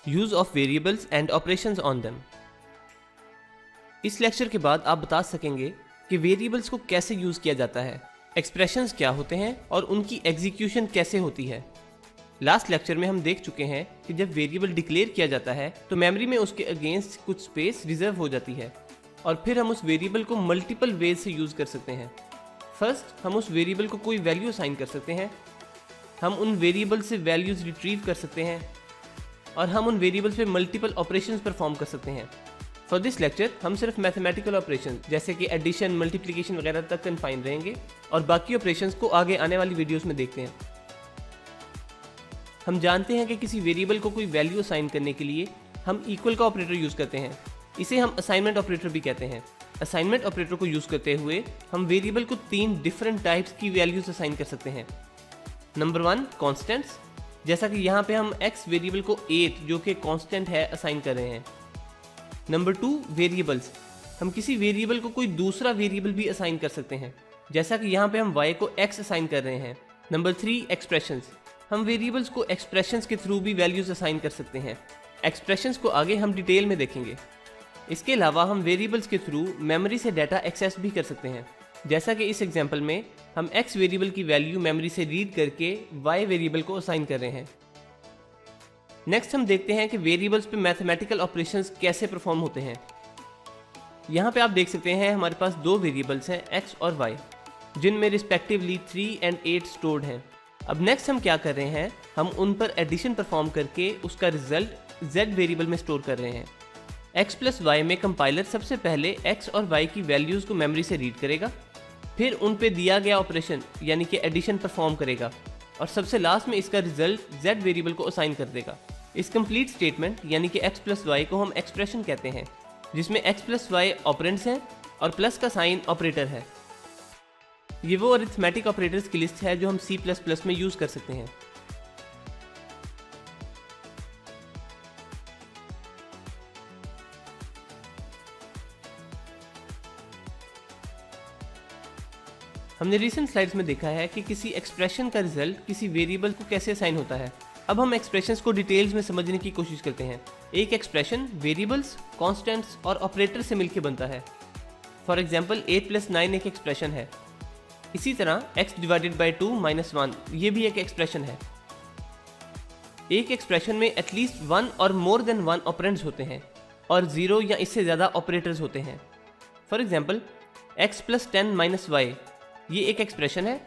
Use of variables and operations on them. इस lecture के बाद आप बता सकेंगे कि वेरिएबल्स को कैसे यूज किया जाता है, एक्सप्रेशंस क्या होते हैं और उनकी एग्जीक्यूशन कैसे होती है। लास्ट लेक्चर में हम देख चुके हैं कि जब वेरिएबल डिक्लेयर किया जाता है तो मेमोरी में उसके अगेंस्ट कुछ स्पेस रिजर्व हो जाती है और फिर हम उस वेरिएबल को मल्टीपल वेज से यूज कर सकते हैं। फर्स्ट, हम उस वेरिएबल को कोई वैल्यू असाइन कर सकते हैं, हम उन वेरिएबल से वैल्यूज रिट्रीव कर सकते हैं और हम उन वेरिएबल्स पे मल्टीपल ऑपरेशंस परफॉर्म कर सकते हैं। फॉर दिस लेक्चर हम सिर्फ मैथमेटिकल ऑपरेशन जैसे कि एडिशन, मल्टीप्लिकेशन वगैरह तक कन्फाइन रहेंगे और बाकी ऑपरेशंस को आगे आने वाली वीडियोस में देखते हैं। हम जानते हैं कि किसी वेरिएबल को कोई वैल्यू असाइन करने के लिए हम इक्वल का ऑपरेटर यूज करते हैं। इसे हम असाइनमेंट ऑपरेटर भी कहते हैं। असाइनमेंट ऑपरेटर को यूज करते हुए हम वेरिएबल को 3 डिफरेंट टाइप्स की वैल्यूज असाइन कर सकते हैं। नंबर 1, कॉन्स्टेंट्स, जैसा कि यहाँ पे हम x वेरिएबल को 8 जो कि कांस्टेंट है असाइन कर रहे हैं। नंबर 2, वेरिएबल्स, हम किसी वेरिएबल को कोई दूसरा वेरिएबल भी असाइन कर सकते हैं, जैसा कि यहाँ पे हम y को x असाइन कर रहे हैं। नंबर 3, एक्सप्रेशंस, हम वेरिएबल्स को एक्सप्रेशंस के थ्रू भी वैल्यूज असाइन कर सकते हैं। एक्सप्रेशंस को आगे हम डिटेल में देखेंगे। इसके अलावा हम वेरिएबल्स के थ्रू मेमोरी से डाटा एक्सेस भी कर सकते हैं, जैसा कि इस एग्जांपल में हम x वेरिएबल की वैल्यू मेमोरी से रीड करके y वेरिएबल को असाइन कर रहे हैं। नेक्स्ट हम देखते हैं कि वेरिएबल्स पे मैथमेटिकल ऑपरेशंस कैसे परफॉर्म होते हैं। यहाँ पे आप देख सकते हैं हमारे पास 2 वेरिएबल्स हैं x और y, जिनमें रिस्पेक्टिवली 3 और 8 स्टोर्ड हैं। अब नेक्स्ट हम क्या कर रहे हैं, हम उन पर एडिशन परफॉर्म करके उसका रिजल्ट z वेरिएबल में स्टोर कर रहे हैं। x प्लस वाई में कंपाइलर सबसे पहले x और y की वैल्यूज़ को मेमोरी से रीड करेगा, फिर उन पे दिया गया ऑपरेशन यानी कि एडिशन परफॉर्म करेगा और सबसे लास्ट में इसका रिजल्ट z वेरिएबल को असाइन कर देगा। इस कंप्लीट स्टेटमेंट यानी कि x प्लस वाई को हम एक्सप्रेशन कहते हैं, जिसमें x प्लस वाई ऑपरेंड्स हैं और प्लस का साइन ऑपरेटर है। ये वो अरिथमेटिक ऑपरेटर्स की लिस्ट है जो हम C++ में यूज़ कर सकते हैं। हमने रिसेंट स्लाइड्स में देखा है कि किसी एक्सप्रेशन का रिजल्ट किसी वेरिएबल को कैसे असाइन होता है। अब हम एक्सप्रेशंस को डिटेल्स में समझने की कोशिश करते हैं। एक एक्सप्रेशन वेरिएबल्स, कांस्टेंट्स और ऑपरेटर से मिलकर बनता है। फॉर एग्जांपल 8 + 9 एक एक्सप्रेशन है। इसी तरह x डिवाइडेड बाई 2 - 1 ये भी एक एक्सप्रेशन है। एक एक्सप्रेशन में एटलीस्ट 1 और मोर देन 1 ऑपरेंड्स होते हैं और 0 या इससे ज़्यादा ऑपरेटर्स होते हैं। फॉर एग्जांपल x + 10 - y ये एक एक्सप्रेशन है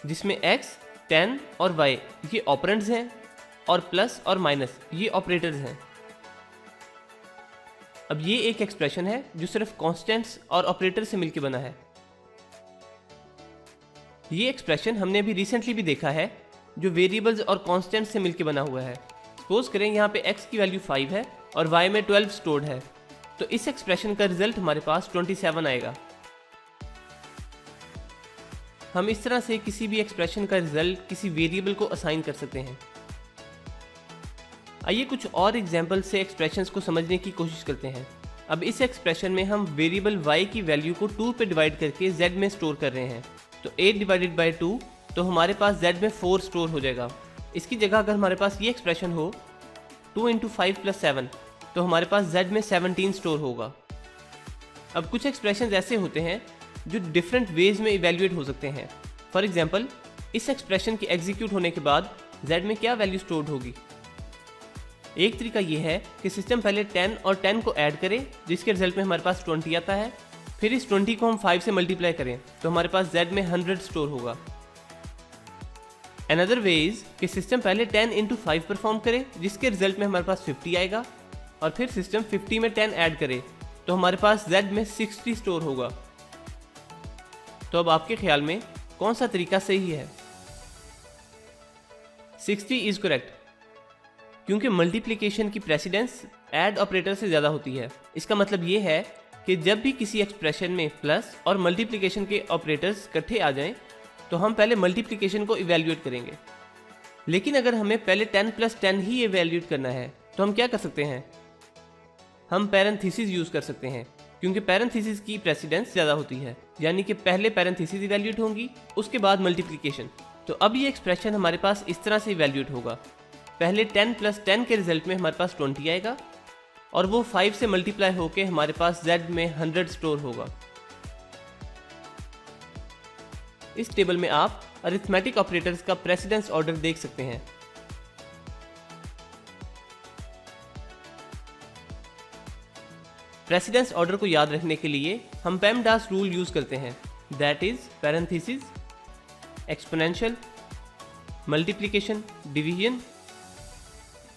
जिसमें x, 10 और y ये ऑपरेंड्स हैं और प्लस और माइनस ये ऑपरेटर्स हैं। अब ये एक एक्सप्रेशन है जो सिर्फ कांस्टेंट्स और ऑपरेटर से मिलकर बना है। ये एक्सप्रेशन हमने अभी रिसेंटली भी देखा है जो वेरिएबल्स और कांस्टेंट्स से मिलकर बना हुआ है। सपोज करें यहाँ पे x की वैल्यू 5 है और y में 12 स्टोर्ड है, तो इस एक्सप्रेशन का रिजल्ट हमारे पास 27 आएगा। हम इस तरह से किसी भी एक्सप्रेशन का रिजल्ट किसी वेरिएबल को असाइन कर सकते हैं। आइए कुछ और एग्जांपल से एक्सप्रेशंस को समझने की कोशिश करते हैं। अब इस एक्सप्रेशन में हम वेरिएबल y की वैल्यू को 2 पे डिवाइड करके z में स्टोर कर रहे हैं। तो 8 डिवाइडेड बाई 2 तो हमारे पास z में 4 स्टोर हो जाएगा। इसकी जगह अगर हमारे पास ये एक्सप्रेशन हो 2 × 5 + 7 तो हमारे पास z में 17 स्टोर होगा। अब कुछ एक्सप्रेशन ऐसे होते हैं जो डिफरेंट वेज में इवेल्युएट हो सकते हैं। फॉर एग्जांपल इस एक्सप्रेशन के एग्जीक्यूट होने के बाद z में क्या वैल्यू स्टोर्ड होगी। एक तरीका ये है कि सिस्टम पहले 10 और 10 को ऐड करे जिसके रिजल्ट में हमारे पास 20 आता है, फिर इस 20 को हम 5 से मल्टीप्लाई करें तो हमारे पास z में 100 स्टोर होगा। अनदर वे इज कि सिस्टम पहले 10 × 5 परफॉर्म करे जिसके रिजल्ट में हमारे पास 50 आएगा और फिर सिस्टम 50 में 10 ऐड करे तो हमारे पास z में 60 स्टोर होगा। तो अब आपके ख्याल में कौन सा तरीका सही है? 60 इज करेक्ट, क्योंकि मल्टीप्लिकेशन की प्रेसिडेंस ऐड ऑपरेटर से ज़्यादा होती है। इसका मतलब ये है कि जब भी किसी एक्सप्रेशन में प्लस और मल्टीप्लिकेशन के ऑपरेटर्स इकट्ठे आ जाएं तो हम पहले मल्टीप्लिकेशन को इवेल्युएट करेंगे। लेकिन अगर हमें पहले 10 + 10 ही इवेल्युएट करना है तो हम क्या कर सकते हैं? हम पैरेंथेसिस यूज़ कर सकते हैं, क्योंकि पैरेंथेसिस की प्रेसिडेंस ज़्यादा होती है, यानी कि पहले पैरेंथेसिस इवेल्युएट होंगी उसके बाद मल्टीप्लिकेशन। तो अब ये एक्सप्रेशन हमारे पास इस तरह से इवेल्युएट होगा पहले 10 प्लस 10 के रिजल्ट में हमारे पास 20 आएगा और वो 5 से मल्टीप्लाई होके हमारे पास Z में 100 स्टोर होगा। इस टेबल में आप अरिथमेटिक ऑपरेटर्स का प्रेसिडेंस ऑर्डर देख सकते हैं। प्रेसिडेंस ऑर्डर को याद रखने के लिए हम पेमडास रूल यूज करते हैं, that is parenthesis, exponential, multiplication, division,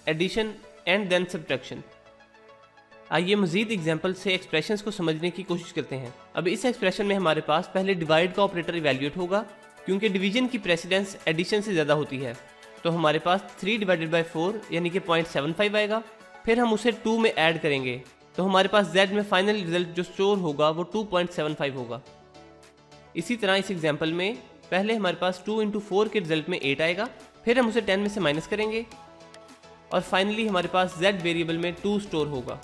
addition and then subtraction. आइए मजीद एग्जांपल से एक्सप्रेशंस को समझने की कोशिश करते हैं। अब इस एक्सप्रेशन में हमारे पास पहले डिवाइड का ऑपरेटर इवैल्यूएट होगा, क्योंकि डिवीजन की प्रेसिडेंस एडिशन से ज़्यादा होती है। तो हमारे पास 3 डिवाइडेड बाई 4 यानी कि 0.75 आएगा। फिर हम उसे 2 में ऐड करेंगे तो हमारे पास Z में फाइनल रिजल्ट जो स्टोर होगा वो 2.75 होगा। इसी तरह इस एग्जाम्पल में पहले हमारे पास 2 × 4 के रिजल्ट में 8 आएगा, फिर हम उसे 10 में से माइनस करेंगे और फाइनली हमारे पास Z वेरिएबल में 2 स्टोर होगा।